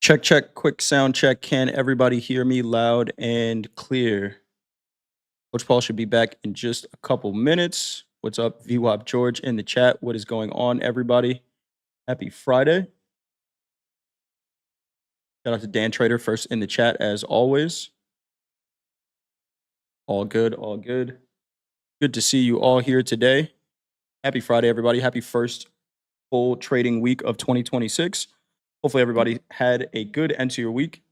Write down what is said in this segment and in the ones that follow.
Check, check, quick sound check. Can everybody hear me loud and clear? Coach Paul should be back in just a couple minutes. What's up, VWAP George in the chat? What is going on, everybody? Happy Friday. Shout out to Dan Trader first in the chat as always. All good, all good. Good to see you all here today. Happy Friday, everybody. Happy first full trading week of 2026. Hopefully, everybody had a good end to your week.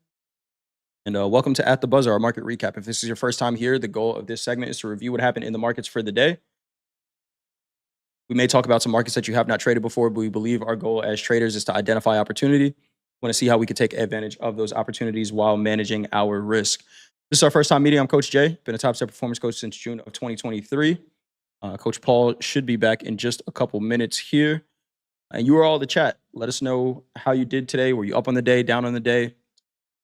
And welcome to At the Buzzer, our market recap. If this is your first time here, the goal of this segment is to review what happened in the markets for the day. We may talk about some markets that you have not traded before, but we believe our goal as traders is to identify opportunity. We want to see how we can take advantage of those opportunities while managing our risk. This is our first time meeting. I'm Coach Jay, been a Topstep performance coach since June of 2023. Coach Paul should be back in just a couple minutes here. And you are all the chat. Let us know how you did today. Were you up on the day, down on the day?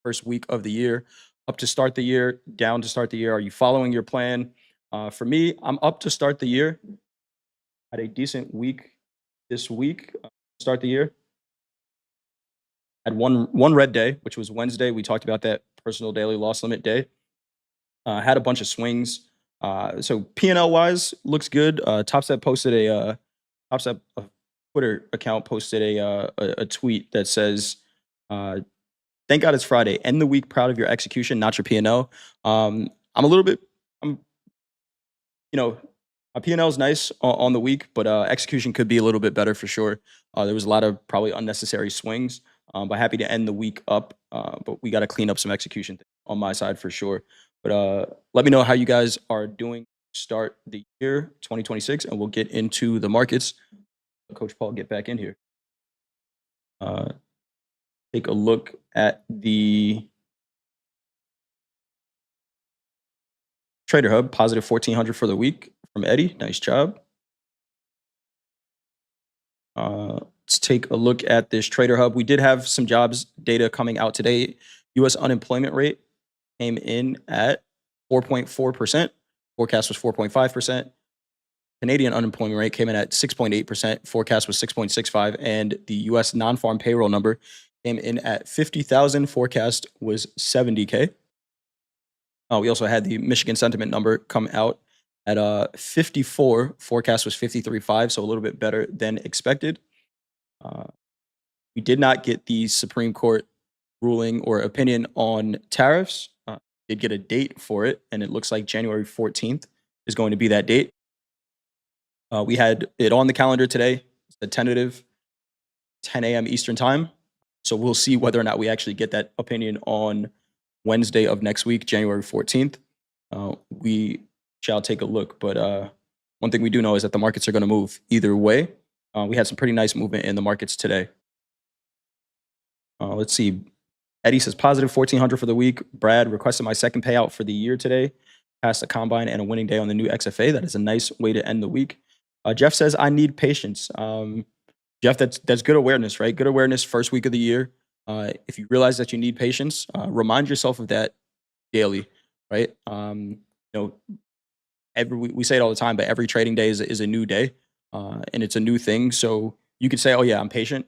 First week of the year, up to start the year, down to start the year? Are you following your plan? For me, I'm up to start the year. Had a decent week this week. Start the year. Had one red day, which was Wednesday. We talked about that personal daily loss limit day. Had a bunch of swings. So P&L wise, looks good. Topstep posted Topstep Twitter account posted a tweet that says, "Thank God it's Friday. End the week proud of your execution, not your P&L." I'm a little bit, I'm, you know, my P&L is nice on the week, but execution could be a little bit better for sure. There was a lot of probably unnecessary swings, but happy to end the week up. But we got to clean up some execution on my side for sure. But let me know how you guys are doing. Start the year 2026, and we'll get into the markets. Coach Paul, get back in here. Take a look at the Trader Hub, positive 1,400 for the week from Eddie. Nice job. Let's take a look at this Trader Hub. We did have some jobs data coming out today. U.S. unemployment rate came in at 4.4%. Forecast was 4.5%. Canadian unemployment rate came in at 6.8%. Forecast was 6.65%. And the U.S. non-farm payroll number came in at 50,000. Forecast was 70K. We also had the Michigan sentiment number come out at 54. Forecast was 53.5, so a little bit better than expected. We did not get the Supreme Court ruling or opinion on tariffs. Did get a date for it, and it looks like January 14th is going to be that date. We had it on the calendar today. It's a tentative 10 a.m. Eastern time. So we'll see whether or not we actually get that opinion on Wednesday of next week, January 14th. We shall take a look. But one thing we do know is that the markets are going to move either way. We had some pretty nice movement in the markets today. Let's see. Eddie says positive 1,400 for the week. Brad requested my second payout for the year today. Passed a combine and a winning day on the new XFA. That is a nice way to end the week. Jeff says, I need patience. Jeff, that's good awareness, right? Good awareness first week of the year. If you realize that you need patience, remind yourself of that daily, right? We say it all the time, but every trading day is a new day, and it's a new thing. So you could say, oh yeah, I'm patient.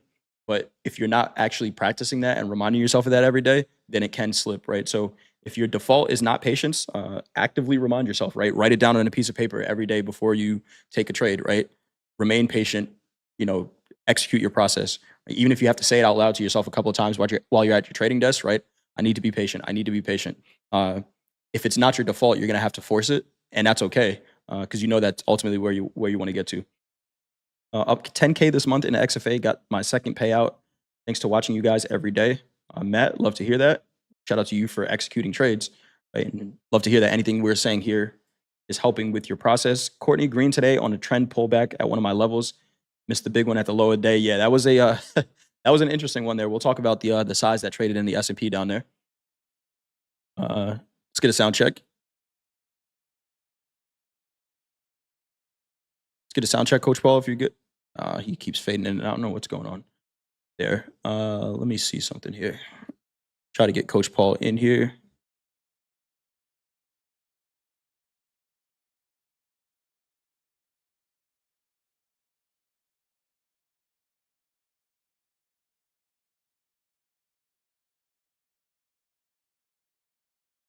But if you're not actually practicing that and reminding yourself of that every day, then it can slip, right? So if your default is not patience, actively remind yourself, right? Write it down on a piece of paper every day before you take a trade, right? Remain patient, execute your process. Even if you have to say it out loud to yourself a couple of times while you're at your trading desk, right? I need to be patient. I need to be patient. If it's not your default, you're going to have to force it, and that's okay, because that's ultimately where you want to get to. Up 10K this month in the XFA, got my second payout. Thanks to watching you guys every day. Matt, love to hear that. Shout out to you for executing trades. Right? And love to hear that anything we're saying here is helping with your process. Courtney Green today on a trend pullback at one of my levels. Missed the big one at the low of the day. Yeah, that was that was an interesting one there. We'll talk about the size that traded in the S&P down there. Let's get a sound check. Let's get a sound check, Coach Paul, if you're good. He keeps fading in, and I don't know what's going on there. Let me see something here. Try to get Coach Paul in here.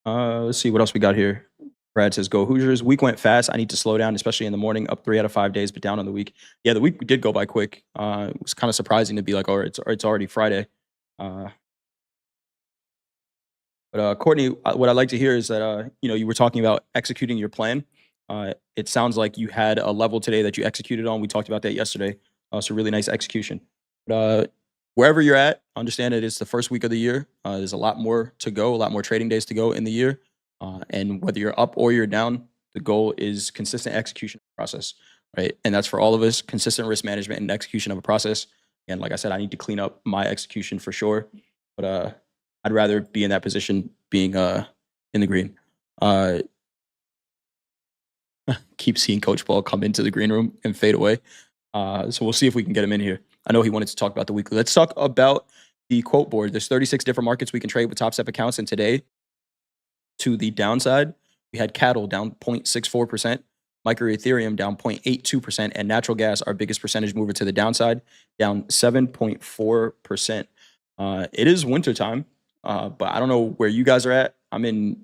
Let's see what else we got here. Brad says, "Go Hoosiers." Week went fast. I need to slow down, especially in the morning. Up 3 out of 5 days, but down on the week. Yeah, the week did go by quick. It was kind of surprising to be like, "Oh, it's already Friday." Uh, but Courtney, what I'd like to hear is that you were talking about executing your plan. It sounds like you had a level today that you executed on. We talked about that yesterday. So really nice execution. But wherever you're at, understand it is the first week of the year. There's a lot more to go, a lot more trading days to go in the year. And whether you're up or you're down, the goal is consistent execution of the process, right? And that's for all of us, consistent risk management and execution of a process. And like I said, I need to clean up my execution for sure. But I'd rather be in that position being in the green. Keep seeing Coach Paul come into the green room and fade away. So we'll see if we can get him in here. I know he wanted to talk about the weekly. Let's talk about the quote board. There's 36 different markets we can trade with Topstep accounts. And today, to the downside, we had cattle down 0.64%, micro Ethereum down 0.82%, and natural gas, our biggest percentage mover to the downside, down 7.4%. It is wintertime, but I don't know where you guys are at. I'm in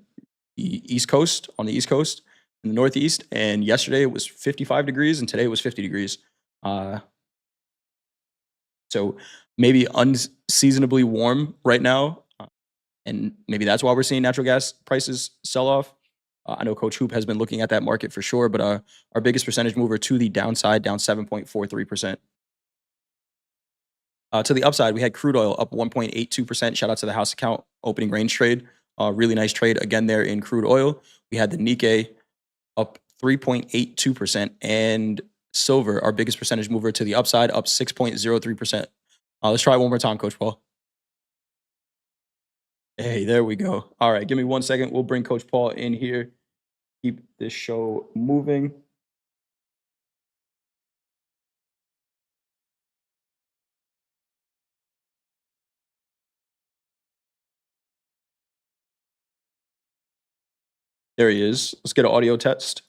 the East Coast, on the East Coast, in the Northeast, and yesterday it was 55 degrees, and today it was 50 degrees. So maybe unseasonably warm right now, and maybe that's why we're seeing natural gas prices sell off. I know Coach Hoop has been looking at that market for sure, but our biggest percentage mover to the downside, down 7.43%. To the upside, we had crude oil up 1.82%. Shout out to the house account opening range trade. Really nice trade again there in crude oil. We had the Nikkei up 3.82%, and silver, our biggest percentage mover to the upside, up 6.03%. Let's try it one more time, Coach Paul. Hey, there we go. All right, give me 1 second. We'll bring Coach Paul in here. Keep this show moving. There he is. Let's get an audio test.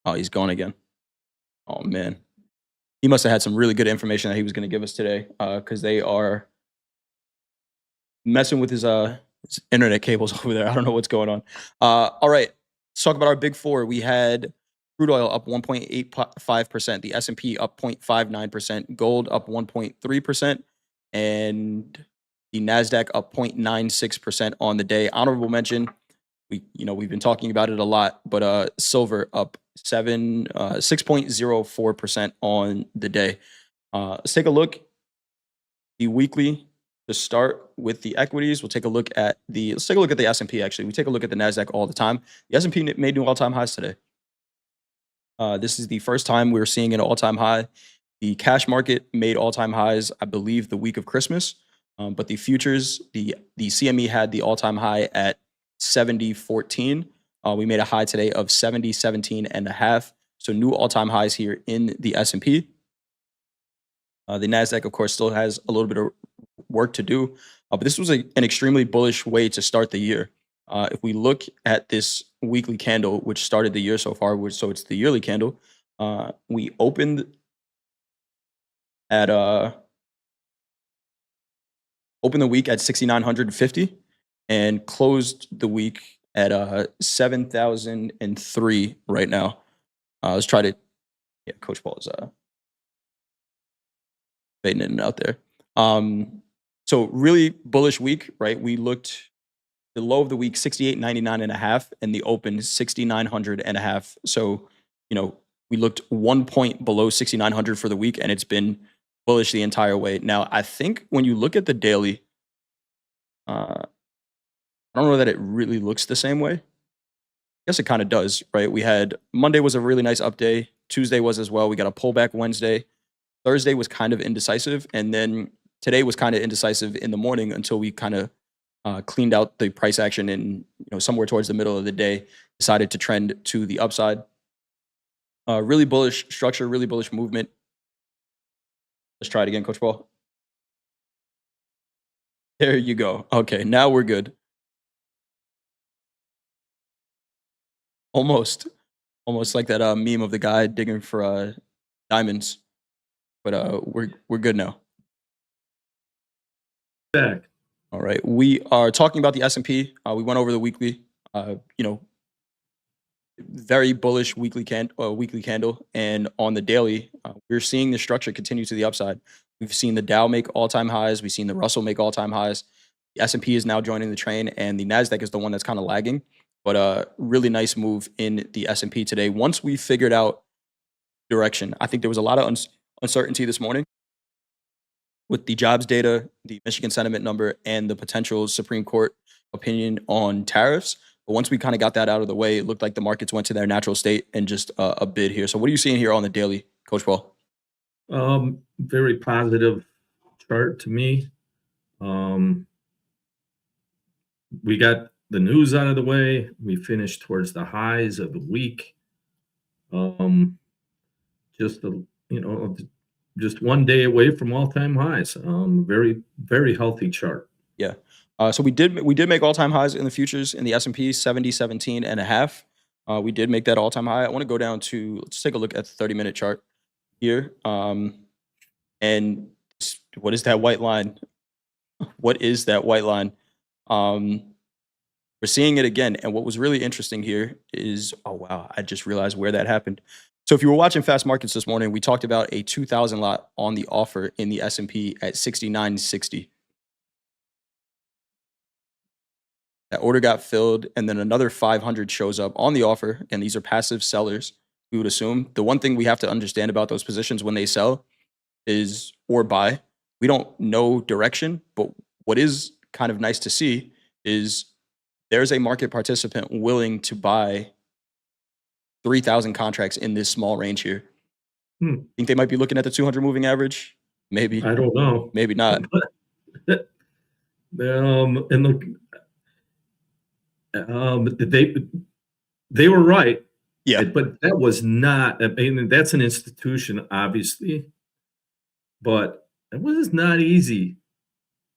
Oh, he's gone again. Oh, man. He must have had some really good information that he was going to give us today, because they are messing with his internet cables over there. I don't know what's going on. All right, let's talk about our big four. We had crude oil up 1.85%, the S&P up 0.59%, gold up 1.3%, and the Nasdaq up 0.96% on the day. Honorable mention, we've been talking about it a lot, but silver up 6.04% on the day. Let's take a look the weekly to start with the equities. Let's take a look at the S&P. Actually, we take a look at the Nasdaq all the time. The S&P made new all-time highs today. This is the first time we're seeing an all-time high. The cash market made all-time highs, I believe, the week of Christmas. But the futures, the CME had the all-time high at 70.14. We made a high today of 70.17 and a half. So new all-time highs here in the S&P. The Nasdaq, of course, still has a little bit of work to do, but this was an extremely bullish way to start the year. If we look at this weekly candle, which started the year so far, so it's the yearly candle, we opened at opened the week at 6,950 and closed the week at 7,003 right now. Let's try to, yeah, Coach Paul is fading in and out there. So really bullish week, right? We looked the low of the week 68.99 and a half, and the open 6,900 and a half. So we looked 1 point below 6,900 for the week, and it's been bullish the entire way. Now I think when you look at the daily, I don't know that it really looks the same way. I guess it kind of does, right? We had Monday was a really nice up day. Tuesday was as well. We got a pullback Wednesday. Thursday was kind of indecisive, and then today was kind of indecisive in the morning until we kind of cleaned out the price action, and somewhere towards the middle of the day decided to trend to the upside. Really bullish structure, really bullish movement. Let's try it again, Coach Paul. There you go. Okay, now we're good. Almost like that meme of the guy digging for diamonds. But we're good now. Back. All right. We are talking about the S&P. We went over the weekly. You know, very bullish weekly candle, and on the daily, we're seeing the structure continue to the upside. We've seen the Dow make all-time highs. We've seen the Russell make all-time highs. The S&P is now joining the train, and the Nasdaq is the one that's kind of lagging. But really nice move in the S&P today. Once we figured out direction, I think there was a lot of uncertainty this morning with the jobs data, the Michigan sentiment number, and the potential Supreme Court opinion on tariffs. But once we kind of got that out of the way, it looked like the markets went to their natural state and just a bid here. So what are you seeing here on the daily, Coach Paul? Very positive chart to me. We got the news out of the way. We finished towards the highs of the week. Just one day away from all-time highs. Very, very healthy chart. Yeah. So we did make all-time highs in the futures in the S&P 70.17.5. We did make that all-time high. I want to go down to, let's take a look at the 30-minute chart here. And what is that white line? What is that white line? We're seeing it again. And what was really interesting here is, oh, wow, I just realized where that happened. So if you were watching Fast Markets this morning, we talked about a 2,000 lot on the offer in the S&P at 69.60. That order got filled, and then another 500 shows up on the offer. And these are passive sellers, we would assume. The one thing we have to understand about those positions when they sell is, or buy, we don't know direction, but what is kind of nice to see is there's a market participant willing to buy 3,000 contracts in this small range here. Think they might be looking at the 200 moving average? Maybe. I don't know. Maybe not. And look, they were right. Yeah. But that was not, I mean, that's an institution, obviously, but it was not easy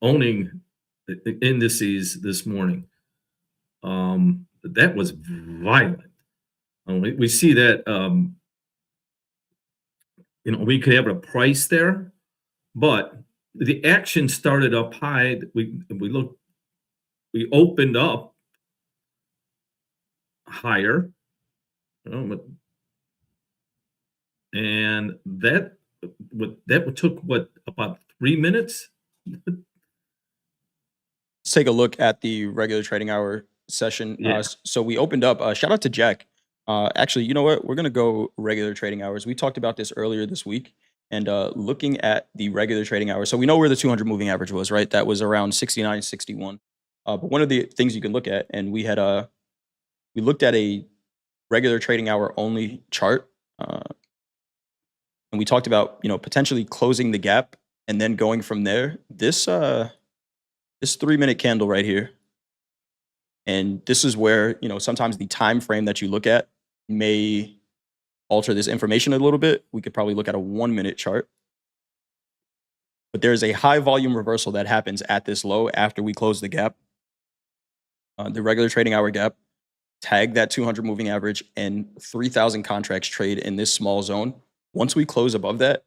owning the indices this morning. That was violent. We see that, we could have a price there, but the action started up high. We opened up higher, and that took about 3 minutes. Let's take a look at the regular trading hour session. Yeah. So we opened up. Shout out to Jack. Actually, you know what? We're gonna go regular trading hours. We talked about this earlier this week, and looking at the regular trading hours. So we know where the 200 moving average was, right? That was around 69.61. But one of the things you can look at, and we looked at a regular trading hour only chart, and we talked about potentially closing the gap and then going from there. This 3-minute candle right here, and this is where sometimes the time frame that you look at may alter this information a little bit. We could probably look at a 1-minute chart, but there's a high volume reversal that happens at this low after we close the gap. The regular trading hour gap, tag that 200 moving average, and 3,000 contracts trade in this small zone. Once we close above that,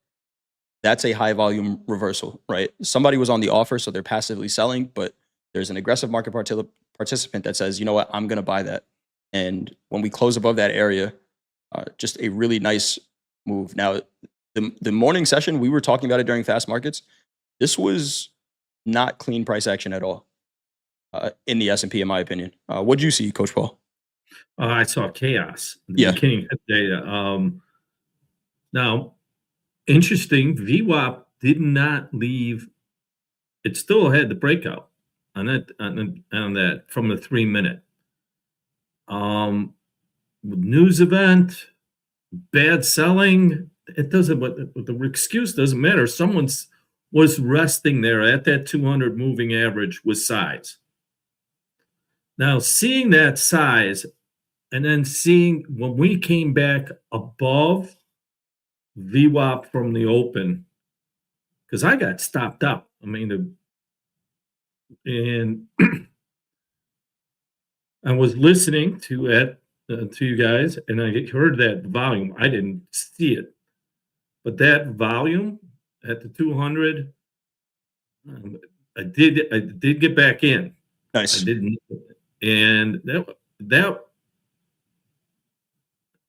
that's a high volume reversal, right? Somebody was on the offer, so they're passively selling, but there's an aggressive market participant that says, you know what, I'm going to buy that. And when we close above that area, just a really nice move. Now, the morning session, we were talking about it during Fast Markets. This was not clean price action at all in the S&P, in my opinion. What did you see, Coach Paul? I saw chaos at the beginning of the data. Now, interesting, VWAP did not leave. It still had the breakout on that from the 3-minute. News event, bad selling. It doesn't. The excuse doesn't matter. Someone was resting there at that 200 moving average with size. Now, seeing that size, and then seeing when we came back above VWAP from the open, because I got stopped out. I mean, and I was listening to you guys, and I heard that volume. I didn't see it, but that volume at the 200, I did get back in. I Nice. didn't, and that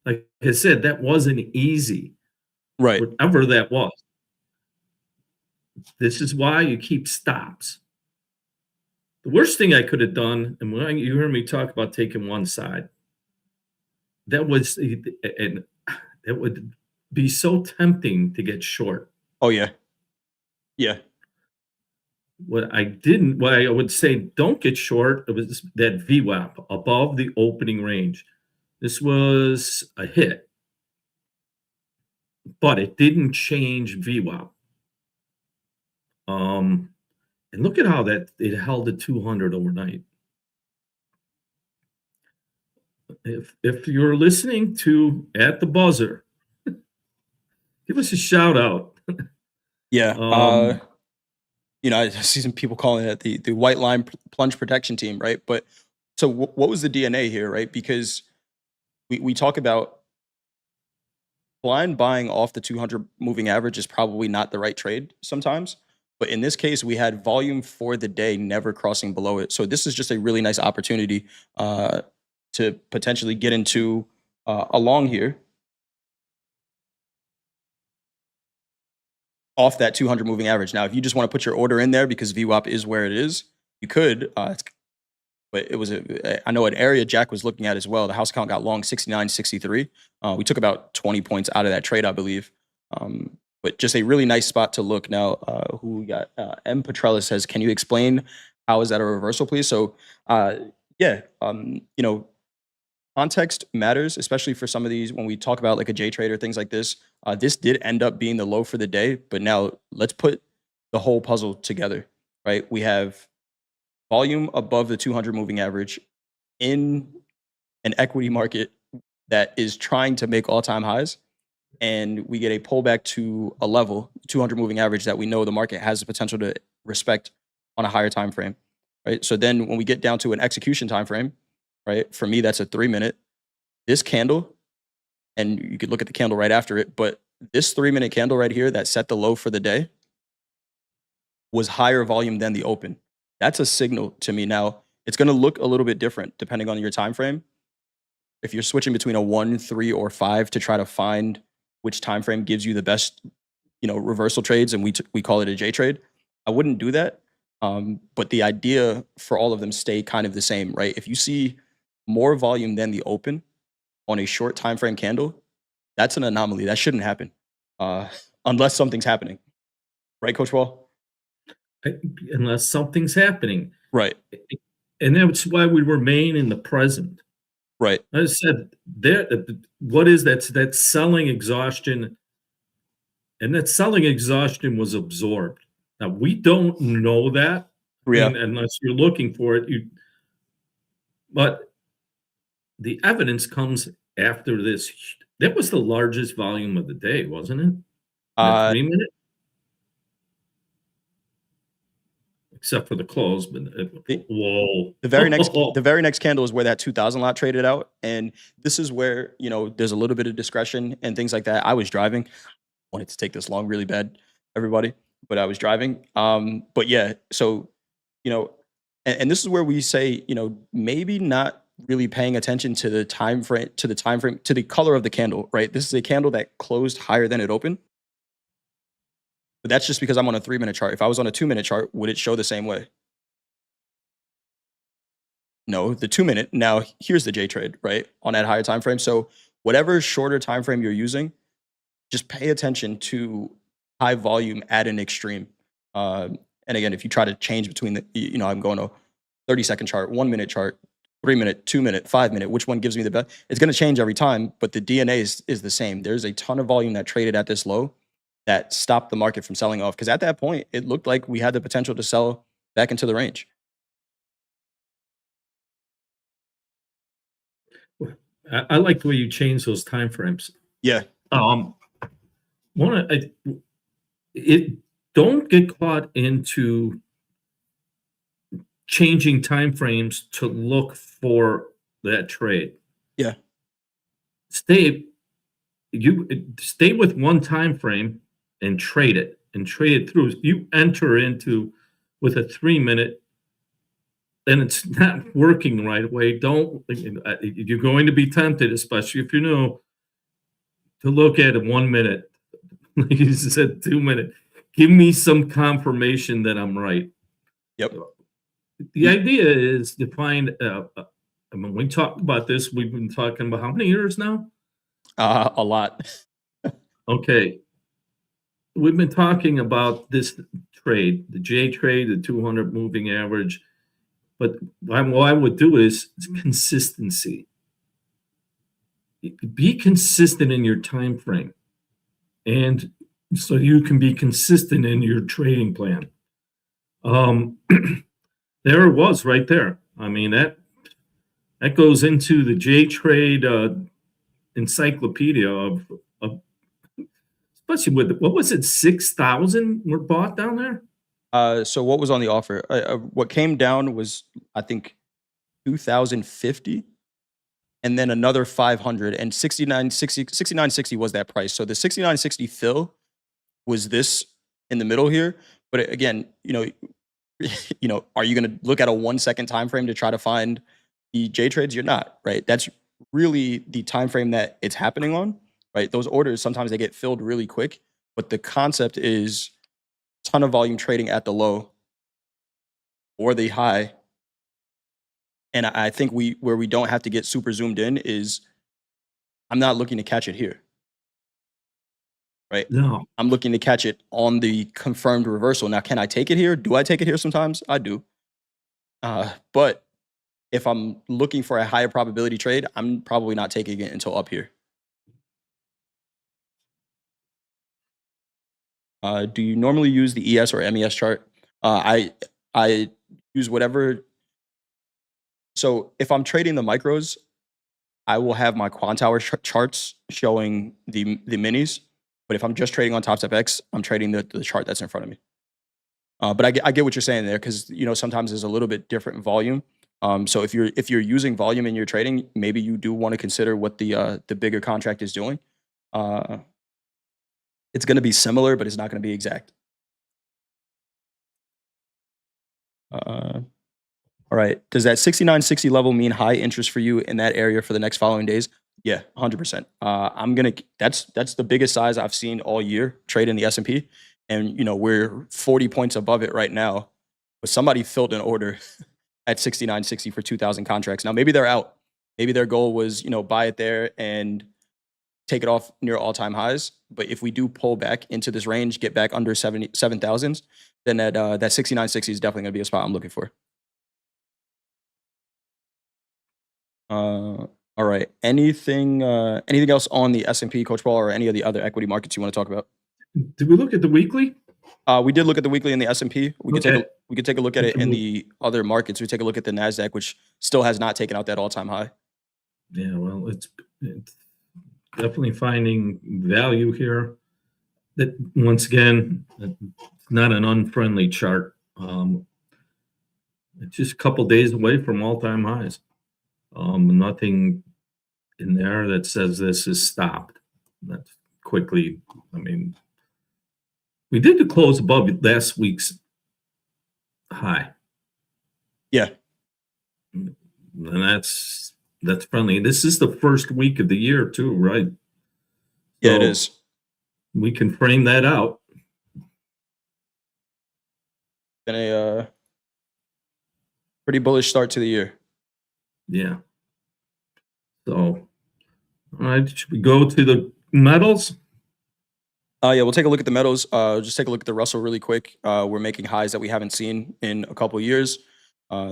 like I said, that wasn't easy, Right. whatever that was. This is why you keep stops. The worst thing I could have done, and when you hear me talk about taking one side, that was, and that would be so tempting to get short. Oh yeah. Yeah. What I would say, don't get short. It was that VWAP above the opening range. This was a hit, but it didn't change VWAP. And look at how that it held at 200 overnight. If you're listening to At the Buzzer, give us a shout out. Yeah. Um, I see some people calling it the white line plunge protection team, right? But so what was the DNA here, right? Because we talk about blind buying off the 200 moving average is probably not the right trade sometimes. But in this case, we had volume for the day never crossing below it. So this is just a really nice opportunity to potentially get into a long here off that 200 moving average. Now, if you just want to put your order in there because VWAP is where it is, you could. But it was I know an area Jack was looking at as well. The house count got long 69.63. We took about 20 points out of that trade, I believe. But just a really nice spot to look. Now, who we got? M. Petrella says, "Can you explain how is that a reversal, please?" So, yeah, context matters, especially for some of these when we talk about like a J trade or things like this. This did end up being the low for the day, but now let's put the whole puzzle together, right? We have volume above the 200 moving average in an equity market that is trying to make all-time highs, and we get a pullback to a level 200 moving average that we know the market has the potential to respect on a higher time frame, right? So then when we get down to an execution time frame, right, for me that's a 3-minute. This candle, and you could look at the candle right after it, but this 3-minute candle right here that set the low for the day was higher volume than the open. That's a signal to me. Now, it's going to look a little bit different depending on your time frame. If you're switching between a 1, 3, or 5 to try to find which time frame gives you the best, reversal trades, and we call it a J trade, I wouldn't do that. But the idea for all of them stay kind of the same, right? If you see more volume than the open on a short time frame candle, that's an anomaly. That shouldn't happen, unless something's happening, right, Coach Wall? unless something's happening. Right, And that's why we remain in the present. right. I said, there, what is that? That selling exhaustion, and that selling exhaustion was absorbed. Now, we don't know that. I Yeah. mean, unless you're looking for it, but the evidence comes after this. That was the largest volume of the day, wasn't it? That Uh, 3-minute, except for the close. But the, whoa, the very next candle is where that 2000 lot traded out, and this is where there's a little bit of discretion and things like that. I was driving, wanted to take this long really bad, everybody, but I was driving. But yeah, so you know, and this is where we say maybe not really paying attention to the time frame, to the color of the candle, right? This is a candle that closed higher than it opened. But that's just because I'm on a 3-minute chart. If I was on a 2-minute chart, would it show the same way? No, the 2-minute. Now here's the J trade, right? On that higher time frame. So whatever shorter time frame you're using, just pay attention to high volume at an extreme. And again, if you try to change between I'm going to 30-second chart, 1-minute chart, 3-minute, 2-minute, 5-minute, which one gives me the best? It's going to change every time, but the DNA is the same. There's a ton of volume that traded at this low that stopped the market from selling off, because at that point, it looked like we had the potential to sell back into the range. I like the way you change those time frames. Yeah, One, it don't get caught into changing time frames to look for that trade. yeah, Stay stay with one time frame and trade it through. You enter into with a 3-minute and it's not working right away, don't, you're going to be tempted, especially if you know, to look at it 1 minute. Like you said, 2 minute. Give me some confirmation that I'm right. Yep. The idea is to find, I mean, we talked about this. We've been talking about how many years now? A lot. Okay. We've been talking about this trade, the J trade, the 200 moving average. But what I would do is consistency. Be consistent in your time frame, and so you can be consistent in your trading plan. There it was right there. I mean that goes into the J Trade encyclopedia of especially with what was it, 6,000 were bought down there. So what was on the offer? What came down was, I think, 2,050, and then another 500, and 6960 was that price. So the 6960 fill was this in the middle here. But again, are you going to look at a 1 second time frame to try to find the J trades? You're not, right? That's really the time frame that it's happening on, right? Those orders sometimes they get filled really quick, but the concept is ton of volume trading at the low or the high. And I think where we don't have to get super zoomed in is I'm not looking to catch it here, right? No, I'm looking to catch it on the confirmed reversal. Now, can I take it here? Do I take it here sometimes? I do. But if I'm looking for a higher probability trade, I'm probably not taking it until up here. Do you normally use the ES or MES chart? I use whatever. So if I'm trading the micros, I will have my quant hour charts showing the minis. But if I'm just trading on Topstep X, I'm trading the chart that's in front of me. But I get what you're saying there, because sometimes there's a little bit different volume. So if you're using volume in your trading, maybe you do want to consider what the bigger contract is doing. It's going to be similar, but it's not going to be exact. All right. Does that 6960 level mean high interest for you in that area for the next following days? Yeah, 100%. That's the biggest size I've seen all year trade in the S&P, and we're 40 points above it right now. But somebody filled an order at 6960 for 2,000 contracts. Now maybe they're out. Maybe their goal was buy it there and take it off near all-time highs. But if we do pull back into this range, get back under 7,000s, then that 6960 is definitely going to be a spot I'm looking for. All right. Anything else on the S&P, Coach Paul, or any of the other equity markets you want to talk about? Did we look at the weekly? We did look at the weekly in the S&P. We could take a look at it in Okay. the other markets. We take a look at the Nasdaq, which still has not taken out that all-time high. Yeah, well, it's definitely finding value here. That once again, it's not an unfriendly chart. It's just a couple days away from all-time highs. Nothing in there that says this is stopped. That's quickly. I mean, we did the close above last week's high. Yeah. And that's friendly. This is the first week of the year too, right? Yeah, it So is. we can frame that out. Been a pretty bullish start to the year. Yeah. So, all right, should we go to the metals? Yeah, we'll take a look at the metals. Just take a look at the Russell really quick. We're making highs that we haven't seen in a couple of years.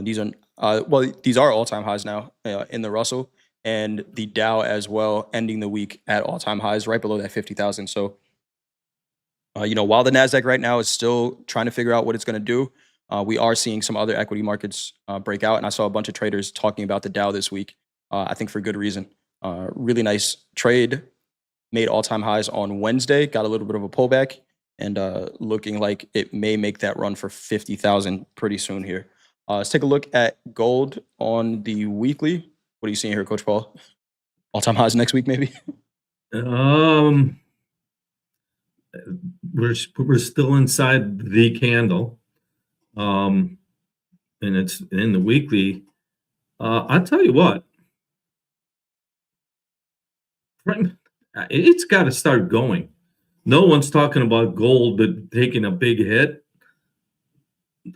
These are all-time highs now in the Russell, and the Dow as well, ending the week at all-time highs, right below that 50,000. So, while the Nasdaq right now is still trying to figure out what it's going to do, we are seeing some other equity markets break out, and I saw a bunch of traders talking about the Dow this week. I think for good reason. Really nice trade. Made all-time highs on Wednesday, got a little bit of a pullback, and looking like it may make that run for 50,000 pretty soon here. Let's take a look at gold on the weekly. What are you seeing here, Coach Paul? All-time highs next week, maybe? We're still inside the candle. And it's in the weekly. I'll tell you what, it's got to start going. No one's talking about gold taking a big hit.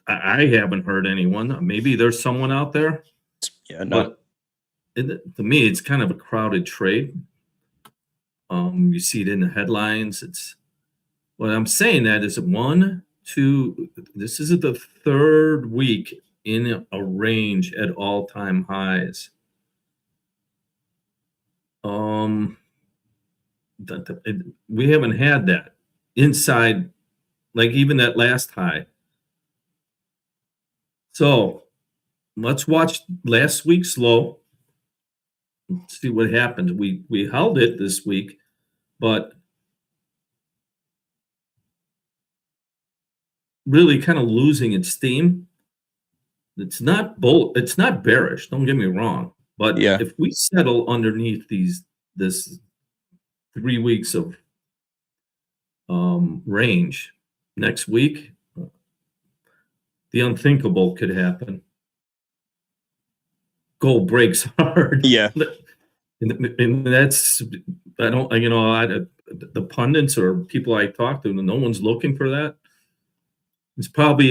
I haven't heard anyone. Maybe there's someone out there, Yeah, not but to me, it's kind of a crowded trade. You see it in the headlines. It's what I'm saying that is one, two. This is the third week in a range at all-time highs. We haven't had that inside, like even that last high. So let's watch last week's low. Let's see what happens. We held it this week, but really kind of losing its steam. It's not it's not bearish, don't get me wrong. But yeah. if we settle underneath this 3 weeks of range next week, the unthinkable could happen. Gold breaks hard. Yeah. And that's I don't the pundits or people I talk to, no one's looking for that. It's probably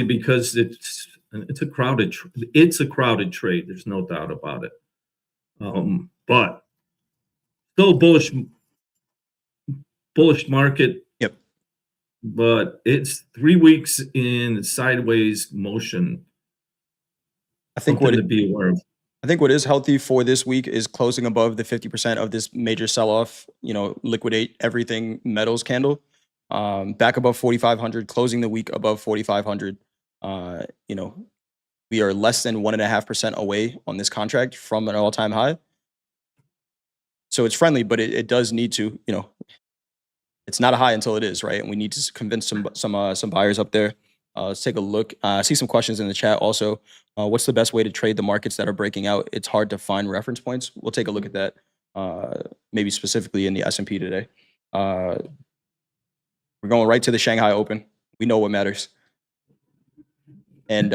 because it's a crowded trade. There's no doubt about it. But still bullish market, Yep. but it's 3 weeks in sideways motion. I think Something to be aware of. I think what is healthy for this week is closing above the 50% of this major sell-off, liquidate everything metals candle. Back above 4,500, closing the week above 4,500. We are less than 1.5% away on this contract from an all-time high. So it's friendly, but it does need to, it's not a high until it is, right? And we need to convince some buyers up there. Let's take a look. I see some questions in the chat also. What's the best way to trade the markets that are breaking out? It's hard to find reference points. We'll take a look at that, maybe specifically in the S&P today. We're going right to the Shanghai Open. We know what matters. And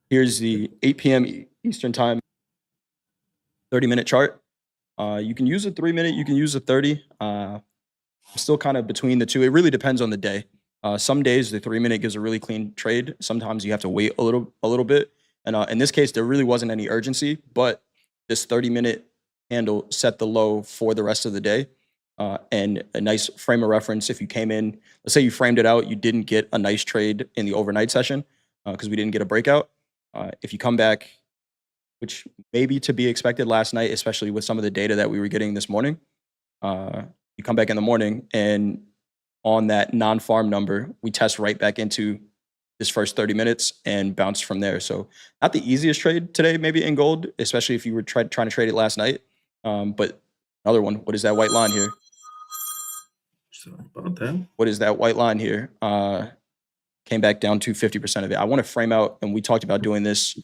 here's the 8 p.m. Eastern Time 30-minute chart. You can use a 3-minute, you can use a 30. I'm still kind of between the two. It really depends on the day. Some days the 3-minute gives a really clean trade. Sometimes you have to wait a little bit. And in this case, there really wasn't any urgency, but this 30-minute handle set the low for the rest of the day. And a nice frame of reference. If you came in, let's say you framed it out, you didn't get a nice trade in the overnight session because we didn't get a breakout. If you come back, which may be to be expected last night, especially with some of the data that we were getting this morning, you come back in the morning and on that non-farm number, we test right back into this first 30 minutes and bounce from there. So not the easiest trade today, maybe in gold, especially if you were trying to trade it last night. But another one, what is that white line here? Sorry about that. What is that white line here? Came back down to 50% of it. I want to frame out, and we talked about doing this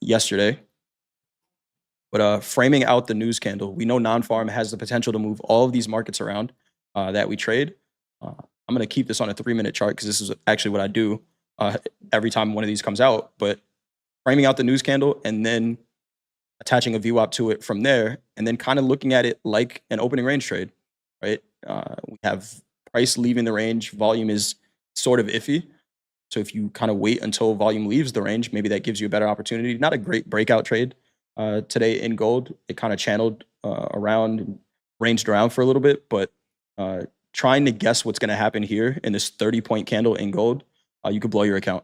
yesterday. But framing out the news candle, we know non-farm has the potential to move all of these markets around that we trade. I'm going to keep this on a 3-minute chart because this is actually what I do every time one of these comes out. But framing out the news candle and then attaching a VWAP to it from there, and then kind of looking at it like an opening range trade, right? We have price leaving the range. Volume is sort of iffy. So if you kind of wait until volume leaves the range, maybe that gives you a better opportunity. Not a great breakout trade today in gold. It kind of channeled around, ranged around for a little bit, but trying to guess what's going to happen here in this 30-point candle in gold, you could blow your account.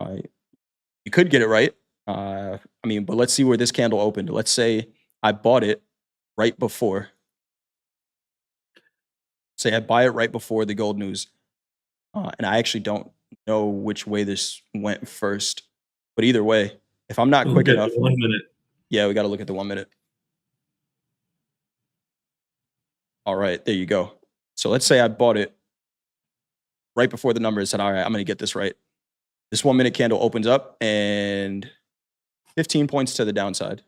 You could get it right. But let's see where this candle opened. Let's say I bought it right before. Say I buy it right before the gold news. And I actually don't know which way this went first. But either way, if I'm not quick enough. 1 minute. Yeah, we got to look at the 1 minute. All right, there you go. So let's say I bought it right before the number and said, all right, I'm going to get this right. This 1 minute candle opens up and 15 points to the downside.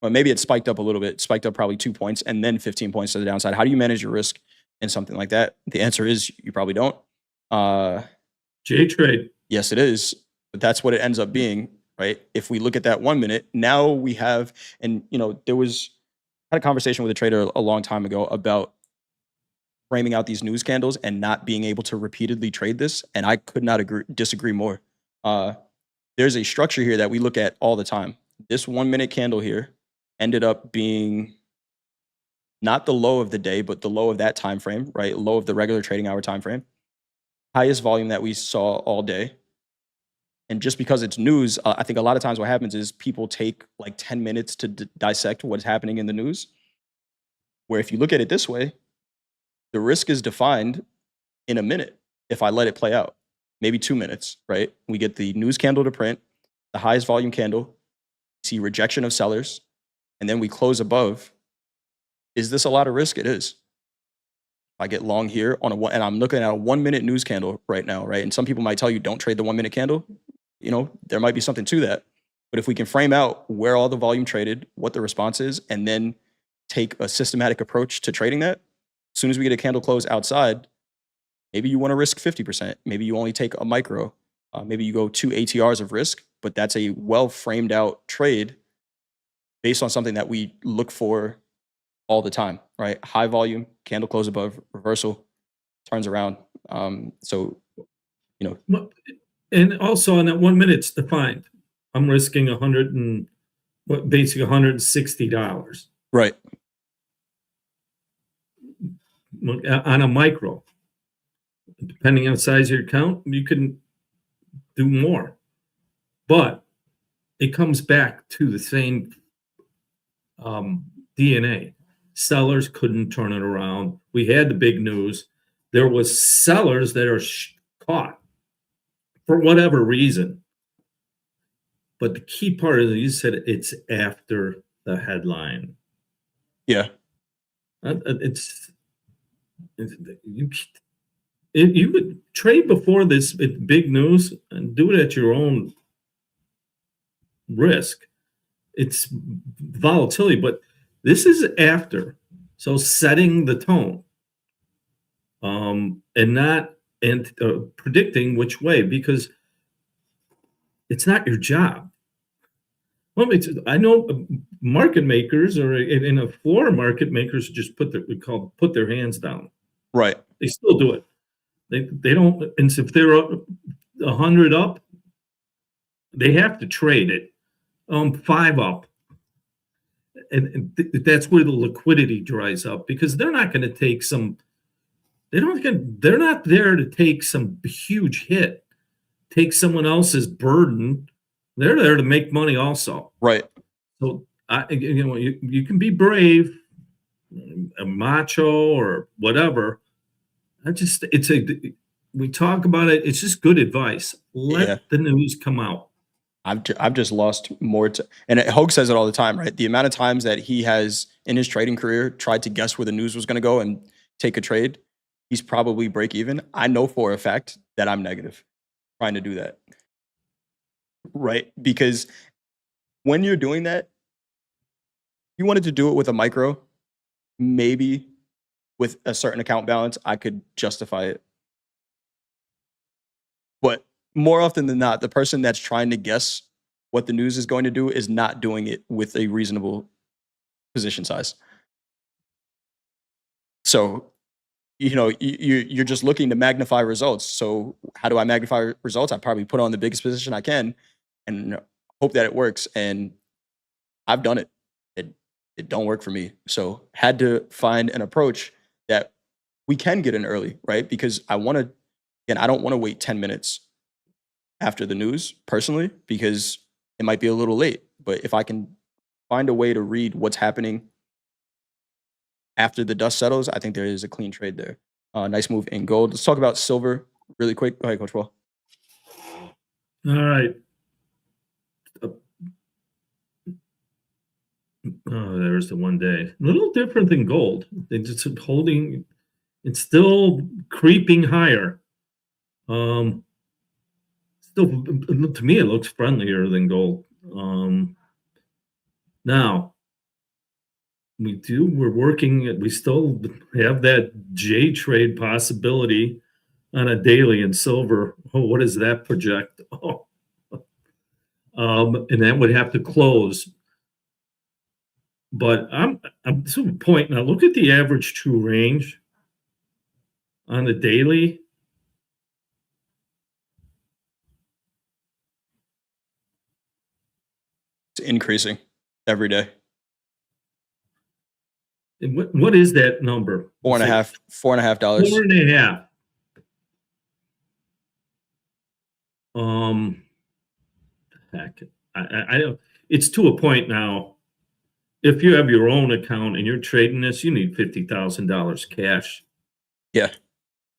Well, maybe it spiked up a little bit, spiked up probably 2 points and then 15 points to the downside. How do you manage your risk in something like that? The answer is you probably don't. J-trade. Yes, it is, but that's what it ends up being, right? If we look at that 1 minute, now we have, and there was had a conversation with a trader a long time ago about framing out these news candles and not being able to repeatedly trade this, and I could not disagree more. There's a structure here that we look at all the time. This 1 minute candle here ended up being not the low of the day, but the low of that time frame, right? Low of the regular trading hour time frame. Highest volume that we saw all day. And just because it's news, I think a lot of times what happens is people take like 10 minutes to dissect what's happening in the news. Where if you look at it this way, the risk is defined in a minute if I let it play out. Maybe 2 minutes, right? We get the news candle to print, the highest volume candle, see rejection of sellers, and then we close above. Is this a lot of risk? It is. I get long here on and I'm looking at a 1 minute news candle right now, right? And some people might tell you don't trade the 1 minute candle. There might be something to that. But if we can frame out where all the volume traded, what the response is, and then take a systematic approach to trading that, as soon as we get a candle close outside, maybe you want to risk 50%. Maybe you only take a micro. Maybe you go 2 ATRs of risk, but that's a well framed out trade based on something that we look for all the time, right? High volume, candle close above, reversal, turns around. And also on that 1 minute, it's defined. I'm risking basically $160. Right. On a micro. Depending on the size of your account, you can do more. But it comes back to the same DNA. Sellers couldn't turn it around. We had the big news. There was sellers that are caught for whatever reason. But the key part is you said it's after the headline. Yeah. You could trade before this big news and do it at your own risk. It's volatility, but this is after. So setting the tone, and predicting which way, because it's not your job. Well, I know market makers, or in a floor market makers, just put their hands down. Right. They still do it. They don't, and if they're 100 up, they have to trade it. 5 up, and that's where the liquidity dries up, because they're not going to take some. They're not there to take some huge hit, take someone else's burden. They're there to make money also. Right. So you can be brave, a macho or whatever. We talk about it. It's just good advice. Let the news come out. I've just lost more and Hogue says it all the time, right? The amount of times that he has in his trading career tried to guess where the news was going to go and take a trade, he's probably break even. I know for a fact that I'm negative trying to do that. Right? Because when you're doing that, you wanted to do it with a micro, maybe with a certain account balance, I could justify it. But more often than not, the person that's trying to guess what the news is going to do is not doing it with a reasonable position size. So, you're just looking to magnify results. So how do I magnify results? I probably put on the biggest position I can and hope that it works. And I've done it. It don't work for me. So had to find an approach that we can get in early, right? Because I don't want to wait 10 minutes after the news personally, because it might be a little late. But if I can find a way to read what's happening after the dust settles, I think there is a clean trade there. Nice move in gold. Let's talk about silver really quick. Go ahead, Coach Will. All right. Oh, there's the 1 day. A little different than gold. It's holding. It's still creeping higher. Still, to me, it looks friendlier than gold. Now, We do. We're working. We still have that J trade possibility on a daily in silver. Oh, what does that project? Oh, and that would have to close. But I'm to a point now. Look at the average true range on the daily. It's increasing every day. And what is that number? $4.5. $4.5. Heck, I don't. It's to a point now. If you have your own account and you're trading this, you need $50,000 cash. Yeah.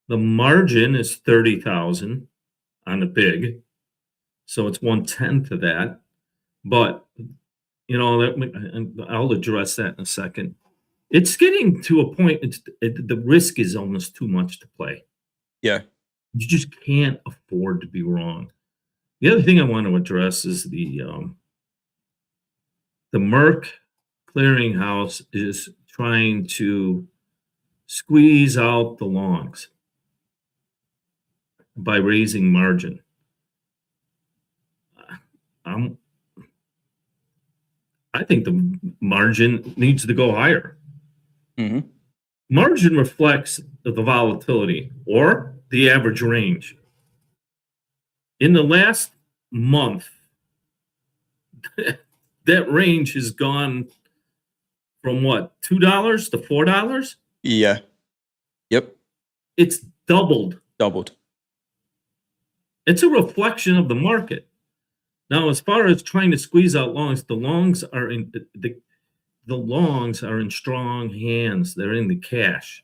The margin is 30,000 on the big, so it's 1/10 of that. But I'll address that in a second. It's getting to a point. The risk is almost too much to play. Yeah. You just can't afford to be wrong. The other thing I want to address is the Merck clearinghouse is trying to squeeze out the longs by raising margin. I think the margin needs to go higher. Mm-hmm. Margin reflects the volatility or the average range. In the last month, that range has gone from what, $2 to $4? Yeah. Yep. It's doubled. Doubled. It's a reflection of the market. Now, as far as trying to squeeze out longs, the longs are in strong hands. They're in the cash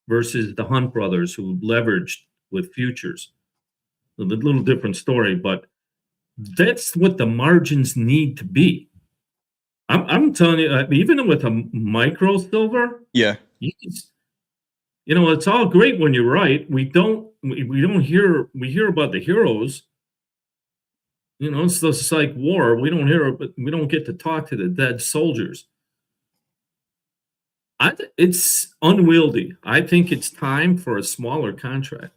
versus the Hunt brothers who leveraged with futures. A little different story, but that's what the margins need to be. I'm telling you, even with a micro silver, Yeah. It's all great when you're right. We hear about the heroes. It's the psych war. We don't get to talk to the dead soldiers. It's unwieldy. I think it's time for a smaller contract.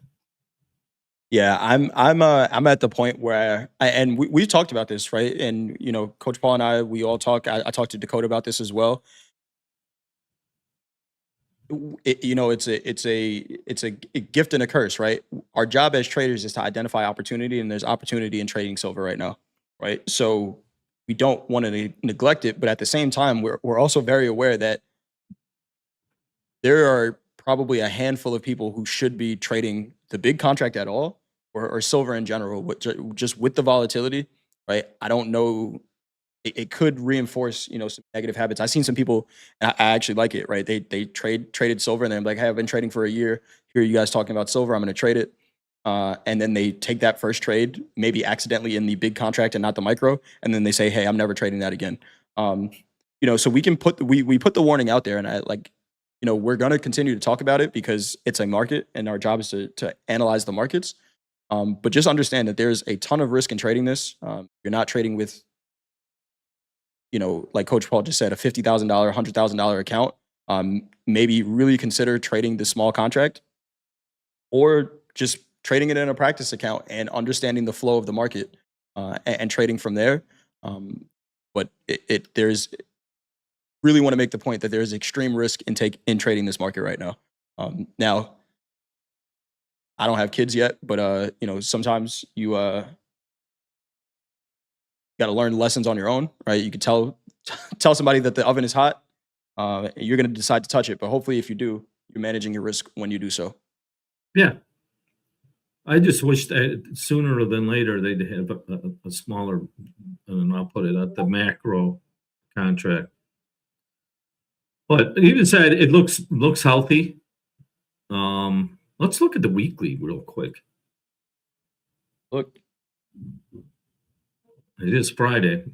Yeah, I'm at the point where we talked about this, right? And Coach Paul and we all talk. I talked to Dakota about this as well. It's a gift and a curse, right? Our job as traders is to identify opportunity, and there's opportunity in trading silver right now, right? So we don't want to neglect it, but at the same time, we're also very aware that there are probably a handful of people who should be trading the big contract at all, or silver in general, just with the volatility, right? I don't know. It could reinforce, some negative habits. I've seen some people, and I actually like it, right? They traded silver, and they're like, "Hey, I've been trading for a year. Here, you guys talking about silver. I'm going to trade it." And then they take that first trade, maybe accidentally in the big contract and not the micro, and then they say, "Hey, I'm never trading that again." So we can we put the warning out there, and we're going to continue to talk about it because it's a market, and our job is to analyze the markets. But just understand that there's a ton of risk in trading this. You're not trading with, like Coach Paul just said, a $50,000, $100,000 account. Maybe really consider trading the small contract, or just trading it in a practice account and understanding the flow of the market and trading from there. But there's really want to make the point that there is extreme risk in trading this market right now. Now, I don't have kids yet, but sometimes you got to learn lessons on your own, right? You could tell somebody that the oven is hot. You're going to decide to touch it, but hopefully, if you do, you're managing your risk when you do so. Yeah, I just wish that sooner than later they'd have a smaller, and I'll put it at the macro contract. But even said it looks healthy. Let's look at the weekly real quick. Look, it is Friday.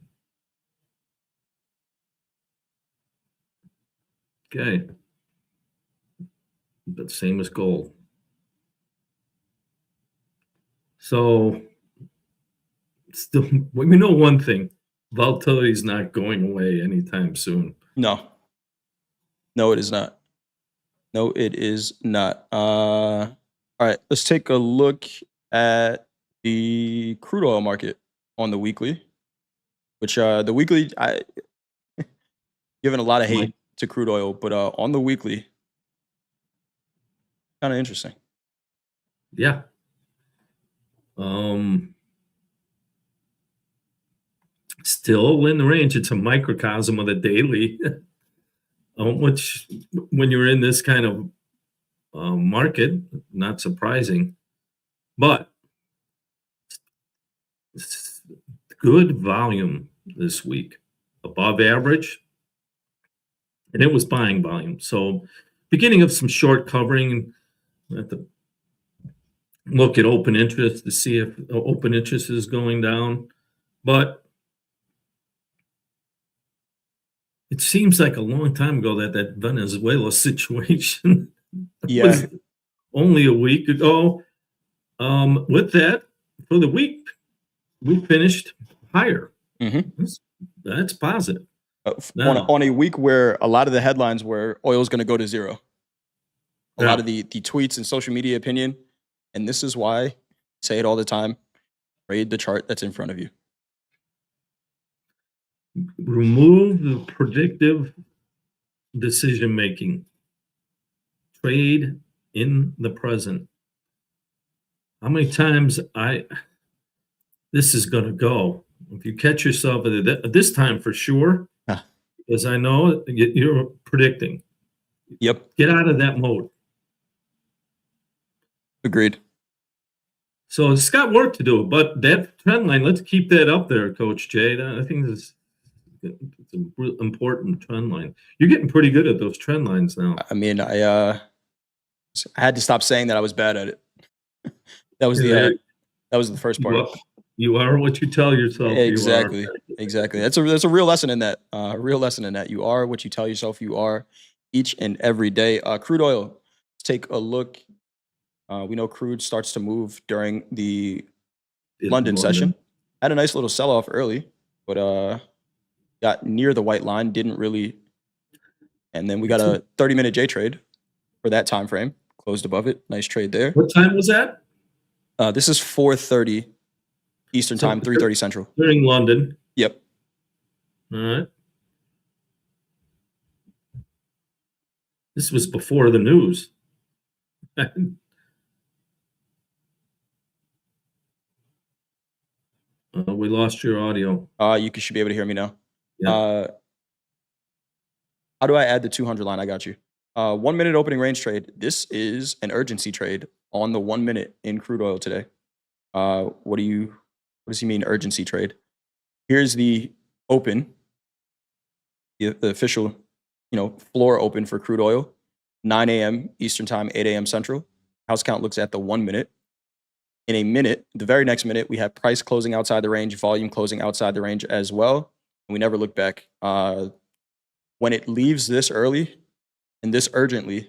Okay, but same as gold. So, still, we know one thing: volatility is not going away anytime soon. no. No, it is not. No, it is not. All right, let's take a look at the crude oil market on the weekly, which the weekly I given a lot of Mike? hate to crude oil, but on the weekly, kind of interesting. Yeah. Um, Still in the range. It's a microcosm of the daily, which when you're in this kind of market, not surprising, but good volume this week, above average, and it was buying volume. So, beginning of some short covering. At the look at open interest to see if open interest is going down, but it seems like a long time ago that Venezuela situation Yeah. was only a week ago. With that, for the week, we finished higher. Mm-hmm. That's positive. On Now, on a week where a lot of the headlines were oil's going to go to zero, a lot now of the tweets and social media opinion, and this is why I say it all the time: read the chart that's in front of you. remove the predictive decision making. Trade in the present. How many times this is going to go? If you catch yourself at this time for sure, Ah, because I know you're predicting. yep, Get out of that mode. agreed. So it's got work to do, but that trend line, let's keep that up there, Coach Jay. I think it's an important trend line. You're getting pretty good at those trend lines now. I mean, I had to stop saying that I was bad at it. That was the first You part. are, you are what you tell yourself you are. Exactly. That's a real lesson in that. Real lesson in that. You are what you tell yourself you are, each and every day. Crude oil. Let's take a look. We know crude starts to move during the In London session. Had a nice little sell off early, but got near the white line. Didn't really. And then we got a 30-minute J trade for that time frame. Closed above it. Nice trade there. What time was that? This is 4:30 Eastern time, 3:30 Central. During London. Yep. All right. This was before the news. We lost your audio. You should be able to hear me now. Yeah. How do I add the 200 line? I got you. 1 minute opening range trade. This is an urgency trade on the 1 minute in crude oil today. What does he mean urgency trade? Here's the open, the official, floor open for crude oil, 9 a.m. Eastern time, 8 a.m. Central. House count looks at the 1 minute. In a minute, the very next minute, we have price closing outside the range, volume closing outside the range as well. And we never look back. When it leaves this early and this urgently,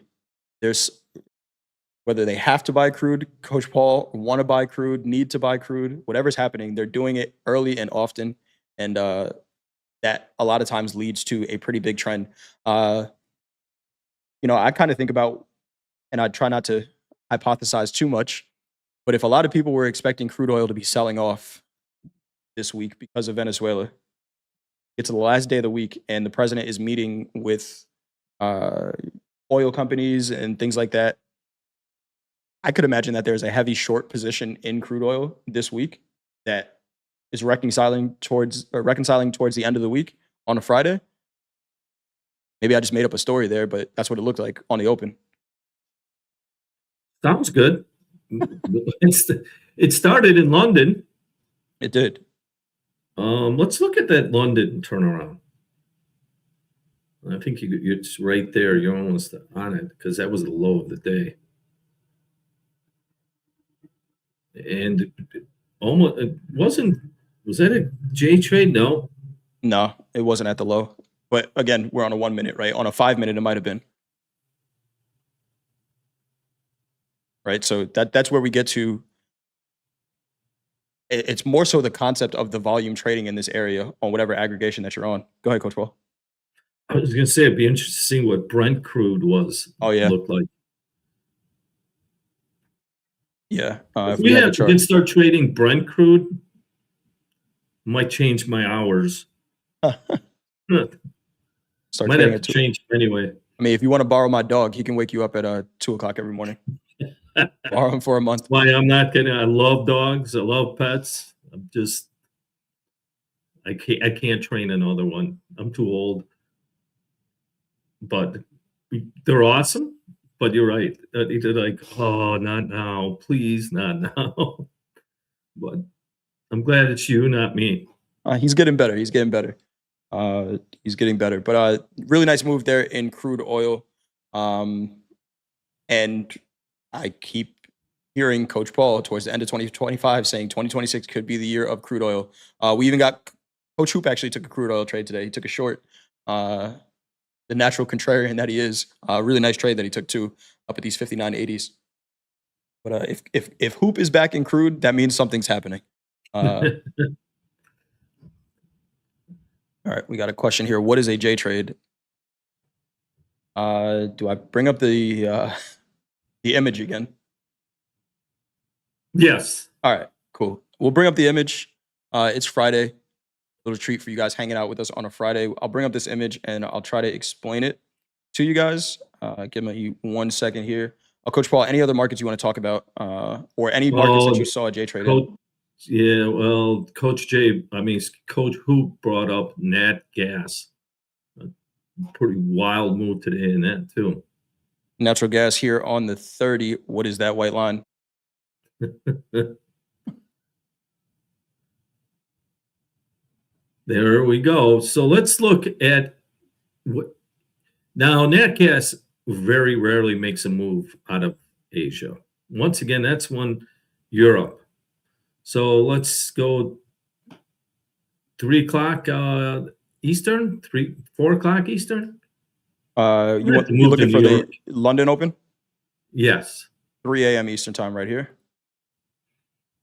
there's whether they have to buy crude, Coach Paul, want to buy crude, need to buy crude, whatever's happening, they're doing it early and often. And that a lot of times leads to a pretty big trend. I kind of think about, and I try not to hypothesize too much, but if a lot of people were expecting crude oil to be selling off this week because of Venezuela, it's the last day of the week, and the president is meeting with oil companies and things like that. I could imagine that there's a heavy short position in crude oil this week that is reconciling towards the end of the week on a Friday. Maybe I just made up a story there, but that's what it looked like on the open. Sounds good. It started in London. It did. Let's look at that London turnaround. I think it's right there. You're almost on it because that was the low of the day. And almost was that a J trade? No. No, it wasn't at the low. But again, we're on a 1 minute, right? On a 5 minute, it might have been. Right. So that's where we get to. It's more so the concept of the volume trading in this area on whatever aggregation that you're on. Go ahead, Coach Paul. I was going to say it'd be interesting to see what Brent crude Oh yeah, looked like. yeah. If If we had the we can chart, start trading Brent crude, might change my hours. start Might trading have at to two. change anyway. I mean, if you want to borrow my dog, he can wake you up at 2 o'clock every morning. Borrow him for a month. Why I'm not gonna. I love dogs. I love pets. I'm just. I can't train another one. I'm too old. But they're awesome. But you're right. They're like, oh, not now, please, not now. But I'm glad it's you, not me. He's getting better. He's getting better. He's getting better. But really nice move there in crude oil. And I keep hearing Coach Paul towards the end of 2025 saying 2026 could be the year of crude oil. We even got Coach Hoop actually took a crude oil trade today. He took a short. The natural contrarian that he is, really nice trade that he took too, up at these 59.80s. But if Hoop is back in crude, that means something's happening. All right, we got a question here. What is a J trade? Do I bring up the image again? Yes. All right, cool. We'll bring up the image. It's Friday. Little treat for you guys hanging out with us on a Friday. I'll bring up this image and I'll try to explain it to you guys. Give me 1 second here. Coach Paul, any other markets you want to talk about, or any markets that you saw a J trade in? Yeah, well, Coach Hoop brought up nat gas. A pretty wild move today in that too. Natural gas here on the 30. What is that white line? There we go. So let's look at what now. Nat gas very rarely makes a move out of Asia. Once again, that's one Europe. So let's go 3 o'clock Eastern, 4 o'clock Eastern. You looking for the London Open? Yes. 3 a.m. Eastern time right here.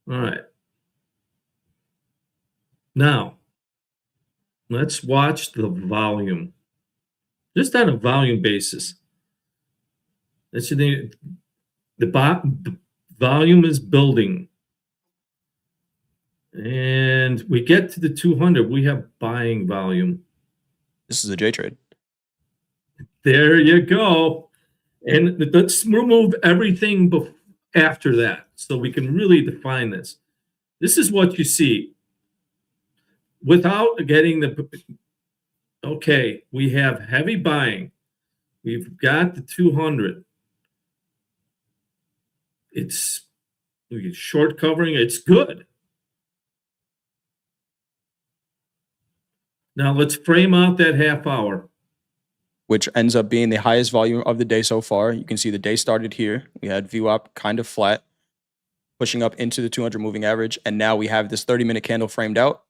All right. Now, let's watch the volume. Just on a volume basis. That's the volume is building. And we get to the 200, we have buying volume. This is a J trade. There you go. And let's remove everything after that so we can really define this. This is what you see. Without getting okay, we have heavy buying. We've got the 200. We get short covering. It's good. Now let's frame out that half hour. Which ends up being the highest volume of the day so far. You can see the day started here. We had VWAP kind of flat, pushing up into the 200 moving average. And now we have this 30-minute candle framed out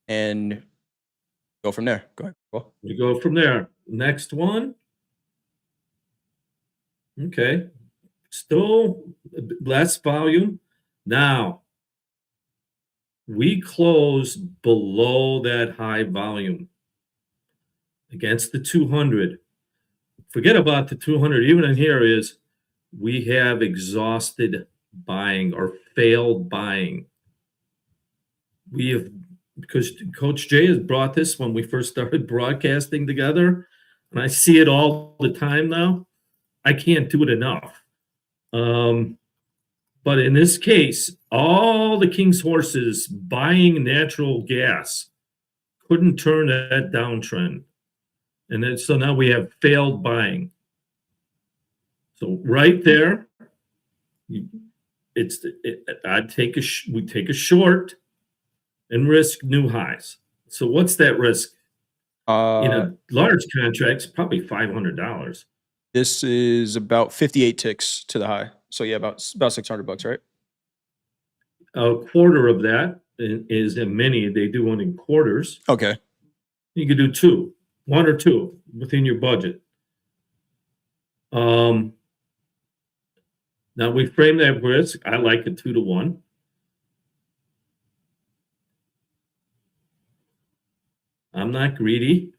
and go from there. Go ahead. Cool. We go from there. Next one. Okay. Still less volume. Now, we close below that high volume against the 200. Forget about the 200. Even in here is we have exhausted buying or failed buying. We have, because Coach Jay has brought this when we first started broadcasting together, and I see it all the time now. I can't do it enough. But in this case, all the King's horses buying natural gas couldn't turn that downtrend. And then, so now we have failed buying. So right there, we take a short and risk new highs. So what's that risk? In a large contracts, probably $500. This is about 58 ticks to the high. So yeah, about $600, right? A quarter of that is in many. They do one in quarters. Okay. You could do one or two within your budget. Now we frame that risk. I like a 2-to-1. I'm not greedy.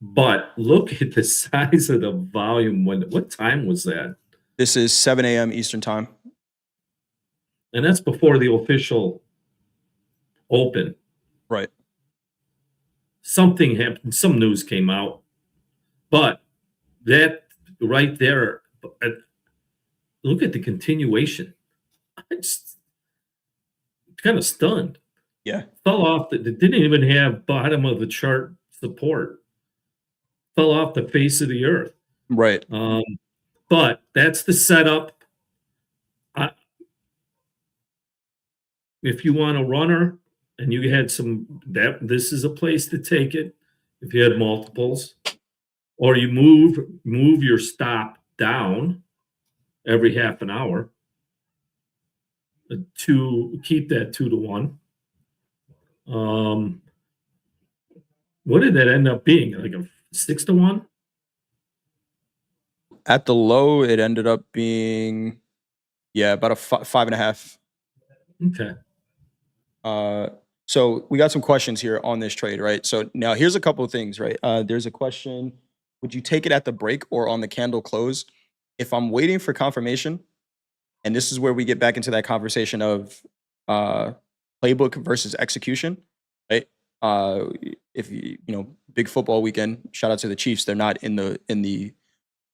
But look at the size of the volume. What time was that? This is 7 a.m. Eastern time. And that's before the official open. Right. Something happened. Some news came out. But that right there, look at the continuation. I'm just kind of stunned. Yeah. Fell off. It didn't even have bottom of the chart support. Fell off the face of the earth. Right. But that's the setup. If you want a runner and you had this is a place to take it. If you had multiples, or you move your stop down every half an hour to keep that 2-to-1. What did that end up being? Like a 6-to-1? At the low, it ended up being, about a 5.5. Okay. So we got some questions here on this trade, right? So now here's a couple of things, right? There's a question: would you take it at the break or on the candle close? If I'm waiting for confirmation, and this is where we get back into that conversation of playbook versus execution, right? If big football weekend, shout out to the Chiefs. They're not in the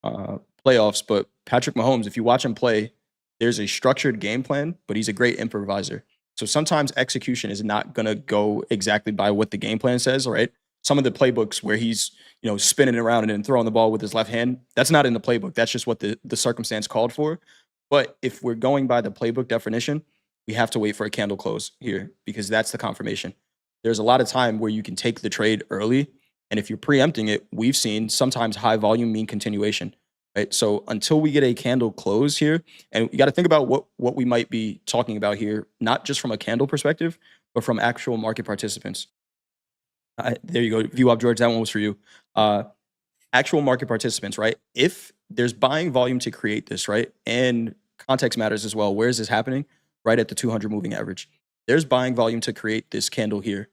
playoffs, but Patrick Mahomes, if you watch him play, there's a structured game plan, but he's a great improviser. So sometimes execution is not going to go exactly by what the game plan says, right? Some of the playbooks where he's, spinning around and then throwing the ball with his left hand, that's not in the playbook. That's just what the circumstance called for. But if we're going by the playbook definition, we have to wait for a candle close here because that's the confirmation. There's a lot of time where you can take the trade early. And if you're preempting it, we've seen sometimes high volume mean continuation, right? So until we get a candle close here, and you got to think about what we might be talking about here, not just from a candle perspective, but from actual market participants. There you go. View up, George. That one was for you. Actual market participants, right? If there's buying volume to create this, right? And context matters as well. Where is this happening? Right at the 200 moving average. There's buying volume to create this candle here.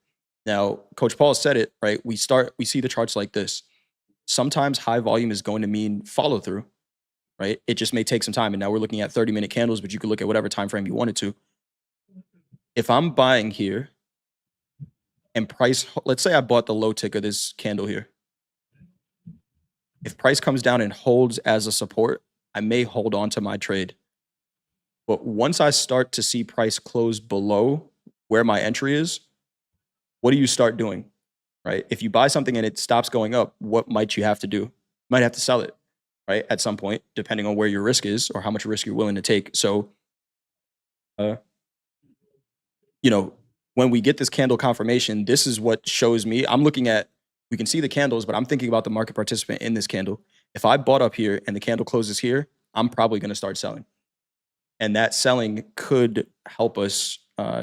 Now, Coach Paul said it, right? We see the charts like this. Sometimes high volume is going to mean follow through, right? It just may take some time. And now we're looking at 30-minute candles, but you could look at whatever time frame you wanted to. If I'm buying here and price, let's say I bought the low tick of this candle here. If price comes down and holds as a support, I may hold on to my trade. But once I start to see price close below where my entry is, what do you start doing, right? If you buy something and it stops going up, what might you have to do? You might have to sell it, right? At some point, depending on where your risk is or how much risk you're willing to take. So, when we get this candle confirmation, this is what shows me. I'm looking at, we can see the candles, but I'm thinking about the market participant in this candle. If I bought up here and the candle closes here, I'm probably going to start selling. And that selling could help us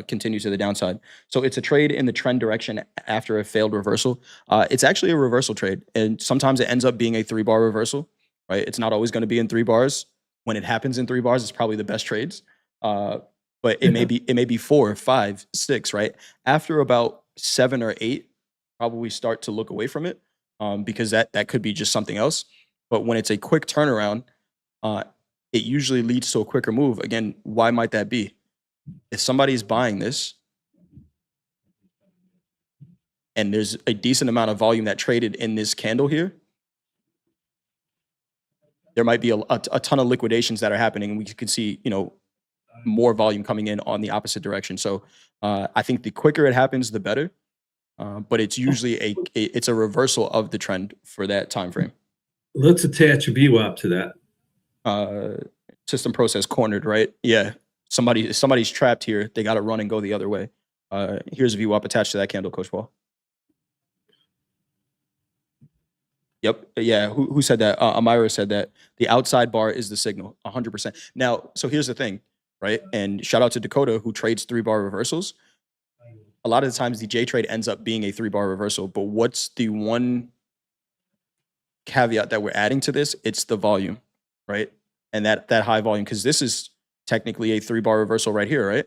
continue to the downside. So it's a trade in the trend direction after a failed reversal. It's actually a reversal trade. And sometimes it ends up being a 3-bar reversal, right? It's not always going to be in 3 bars. When it happens in 3 bars, it's probably the best trades. But it may be 4, 5, 6, right? After about 7 or 8, probably start to look away from it because that could be just something else. But when it's a quick turnaround, it usually leads to a quicker move. Again, why might that be? If somebody's buying this and there's a decent amount of volume that traded in this candle here, there might be a ton of liquidations that are happening, and we could see, more volume coming in on the opposite direction. So I think the quicker it happens, the better. But it's usually it's a reversal of the trend for that time frame. Let's attach a VWAP to that. System process cornered, right? Yeah. Somebody's trapped here. They got to run and go the other way. Here's a VWAP attached to that candle, Coach Paul. Yep. Yeah. Who said that? Amira said that the outside bar is the signal, 100%. Now, so here's the thing, right? And shout out to Dakota who trades 3-bar reversals. A lot of the times the J trade ends up being a 3-bar reversal, but what's the one caveat that we're adding to this? It's the volume, right? And that high volume, because this is technically a 3-bar reversal right here, right?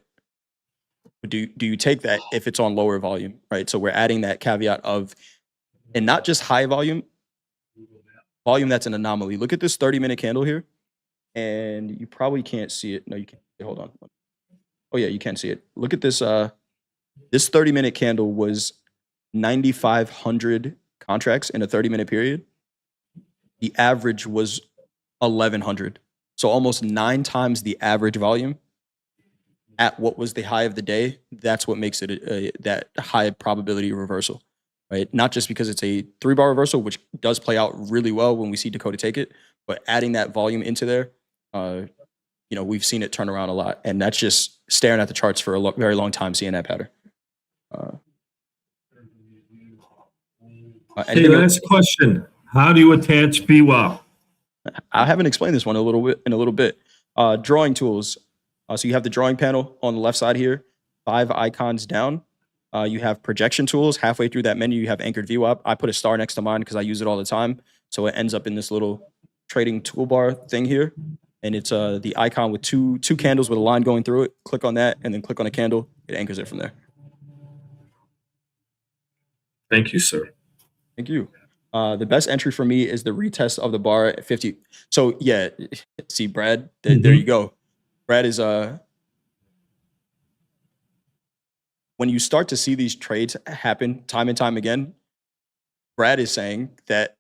Do you take that if it's on lower volume, right? So we're adding that caveat of, and not just high volume, volume that's an anomaly. Look at this 30-minute candle here, and you probably can't see it. No, you can't. Hold on. Oh yeah, you can see it. Look at this. This 30-minute candle was 9,500 contracts in a 30-minute period. The average was 1,100. So almost 9 times the average volume at what was the high of the day. That's what makes it that high probability reversal, right? Not just because it's a 3-bar reversal, which does play out really well when we see Dakota take it, but adding that volume into there, we've seen it turn around a lot. And that's just staring at the charts for a very long time, seeing that pattern. Hey, last question. How do you attach VWAP? I haven't explained this one in a little bit. Drawing tools. So you have the drawing panel on the left side here, 5 icons down. You have projection tools. Halfway through that menu, you have anchored VWAP. I put a star next to mine because I use it all the time. So it ends up in this little trading toolbar thing here. And it's the icon with two candles with a line going through it. Click on that and then click on a candle. It anchors it from there. Thank you, sir. Thank you. The best entry for me is the retest of the bar at 50. So yeah, see Brad, there you go. Brad is when you start to see these trades happen time and time again, Brad is saying that,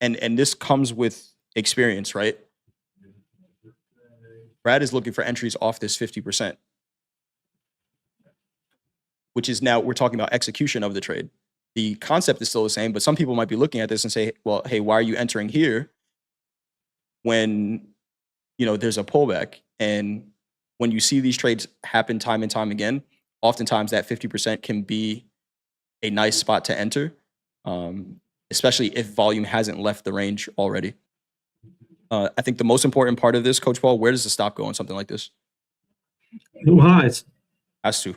and this comes with experience, right? Brad is looking for entries off this 50%, which is now we're talking about execution of the trade. The concept is still the same, but some people might be looking at this and say, well, hey, why are you entering here when, there's a pullback? And when you see these trades happen time and time again, oftentimes that 50% can be a nice spot to enter, especially if volume hasn't left the range already. I think the most important part of this, Coach Paul, where does the stop go on something like this? New highs. Has to.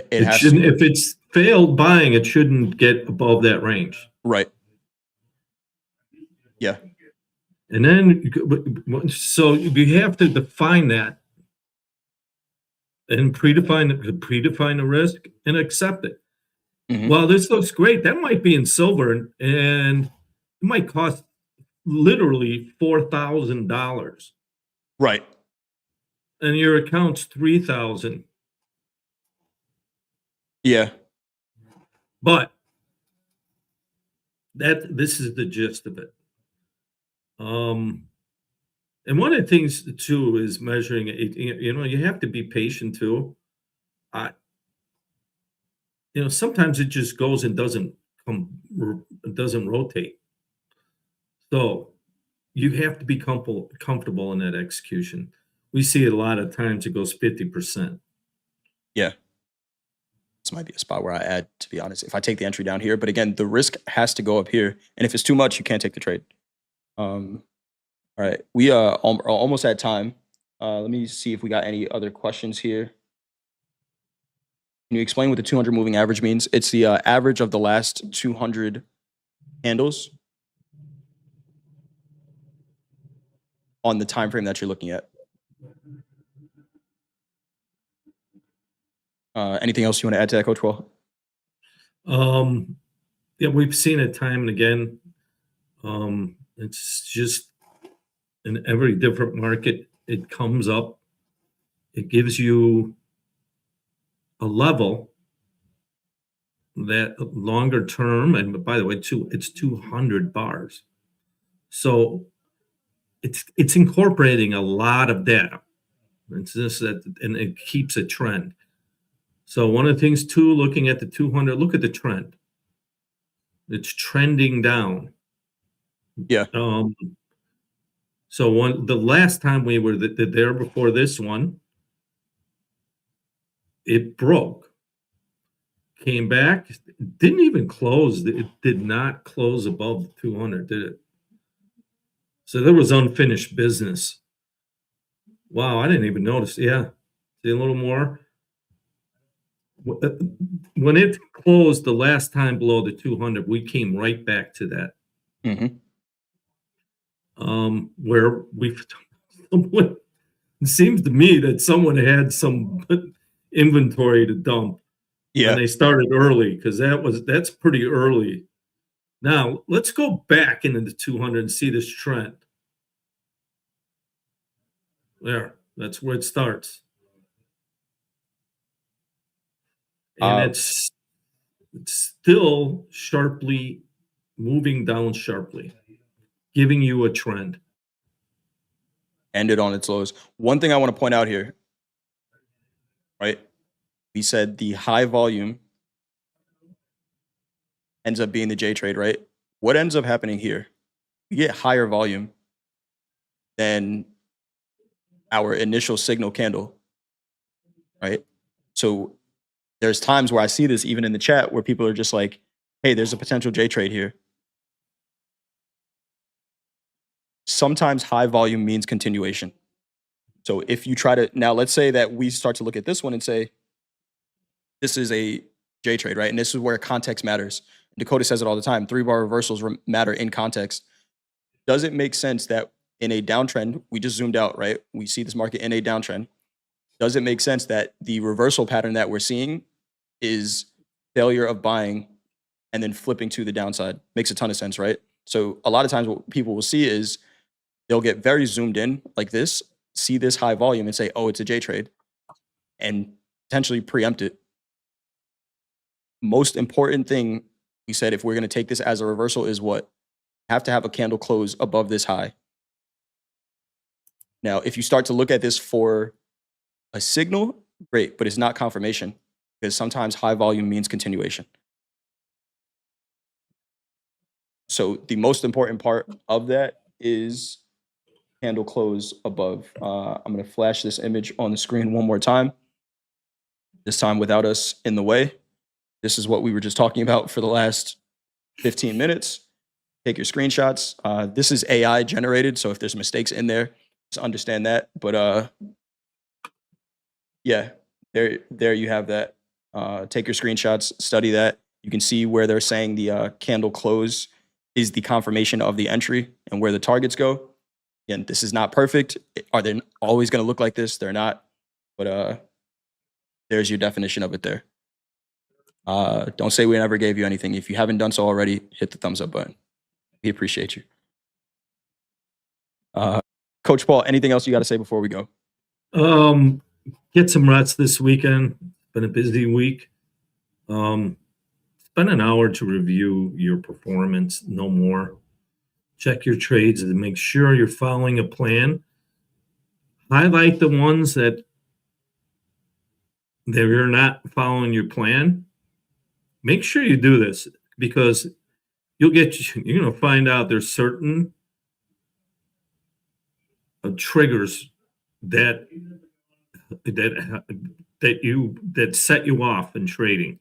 It shouldn't. If it's failed buying, it shouldn't get above that range. Right. Yeah. And then, so you have to define that and predefine the risk and accept it. Mm-hmm. Well, this looks great. That might be in silver, and it might cost literally $4,000. Right. And your account's $3,000. Yeah. But this is the gist of it. And one of the things too is measuring it. You have to be patient too. Sometimes it just goes and doesn't rotate. So you have to be comfortable in that execution. We see it a lot of times. It goes 50%. Yeah. This might be a spot where I add, to be honest, if I take the entry down here. But again, the risk has to go up here. And if it's too much, you can't take the trade. All right. We are almost at time. Let me see if we got any other questions here. Can you explain what the 200 moving average means? It's the average of the last 200 candles on the time frame that you're looking at. Anything else you want to add to that, Coach Will? Yeah, we've seen it time and again. It's just in every different market, it comes up. It gives you a level that longer term, and by the way, it's 200 bars. So it's incorporating a lot of data. It's just that, and it keeps a trend. So one of the things too, looking at the 200, look at the trend. It's trending down. Yeah. So the last time we were there before this one, it broke, came back, didn't even close. It did not close above 200, did it? So there was unfinished business. Wow, I didn't even notice. Yeah, see a little more. When it closed the last time below the 200, we came right back to that. Mm-hmm. Where it seems to me that someone had some inventory to dump. Yeah. And they started early because that's pretty early Now, let's go back into the 200 and see this trend. There, that's where it starts. And it's still sharply moving down sharply, giving you a trend. Ended on its lows. One thing I want to point out here, right? We said the high volume ends up being the J trade, right? What ends up happening here? We get higher volume than our initial signal candle, right? So there's times where I see this even in the chat where people are just like, hey, there's a potential J trade here. Sometimes high volume means continuation. So if you try to, now let's say that we start to look at this one and say, this is a J trade, right? And this is where context matters. Dakota says it all the time. 3-bar reversals matter in context. Does it make sense that in a downtrend, we just zoomed out, right? We see this market in a downtrend. Does it make sense that the reversal pattern that we're seeing is failure of buying and then flipping to the downside? Makes a ton of sense, right? So a lot of times what people will see is they'll get very zoomed in like this, see this high volume and say, oh, it's a J trade, and potentially preempt it. Most important thing we said, if we're going to take this as a reversal, is what? Have to have a candle close above this high. Now, if you start to look at this for a signal, great, but it's not confirmation, because sometimes high volume means continuation. So the most important part of that is candle close above. I'm going to flash this image on the screen one more time, this time without us in the way. This is what we were just talking about for the last 15 minutes. Take your screenshots. This is AI generated, so if there's mistakes in there, just understand that. But yeah, there you have that. Take your screenshots, study that. You can see where they're saying the candle close is the confirmation of the entry and where the targets go. Again, this is not perfect. Are they always going to look like this? They're not. But there's your definition of it there. Don't say we never gave you anything. If you haven't done so already, hit the thumbs up button. We appreciate you. Coach Paul, anything else you got to say before we go? Get some rest this weekend. Been a busy week. Spend an hour to review your performance, no more. Check your trades and make sure you're following a plan. Highlight the ones that you're not following your plan. Make sure you do this, because you're going to find out there's certain triggers that set you off in trading.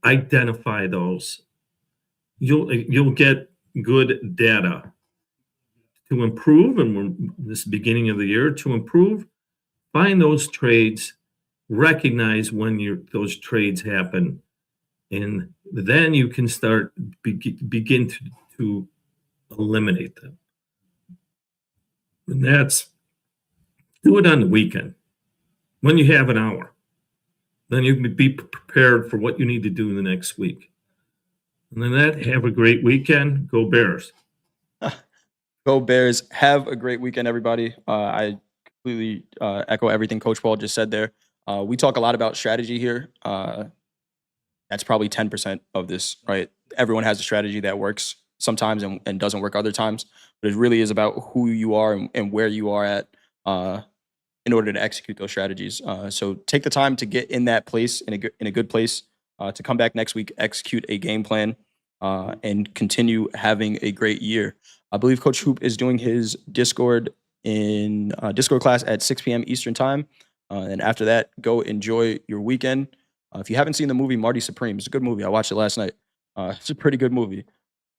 Identify those. You'll get good data to improve, and this beginning of the year to improve. Find those trades, recognize when those trades happen, and then you can start begin to eliminate them. And that's, do it on the weekend when you have an hour. Then you can be prepared for what you need to do the next week. And then have a great weekend. Go Bears. Go Bears. Have a great weekend, everybody. I completely echo everything Coach Paul just said there. We talk a lot about strategy here. That's probably 10% of this, right? Everyone has a strategy that works sometimes and doesn't work other times, but it really is about who you are and where you are at in order to execute those strategies. So take the time to get in that place, in a good place, to come back next week, execute a game plan, and continue having a great year. I believe Coach Hoop is doing his Discord class at 6 p.m. Eastern time. And after that, go enjoy your weekend. If you haven't seen the movie Marty Supreme, it's a good movie. I watched it last night. It's a pretty good movie.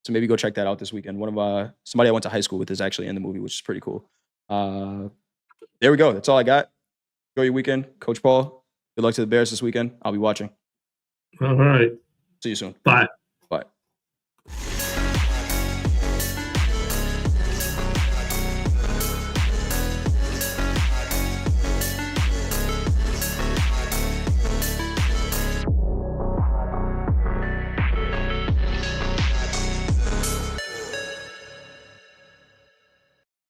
So maybe go check that out this weekend. One of somebody I went to high school with is actually in the movie, which is pretty cool. There we go. That's all I got. Enjoy your weekend. Coach Paul, good luck to the Bears this weekend. I'll be watching. All right. See you soon. Bye.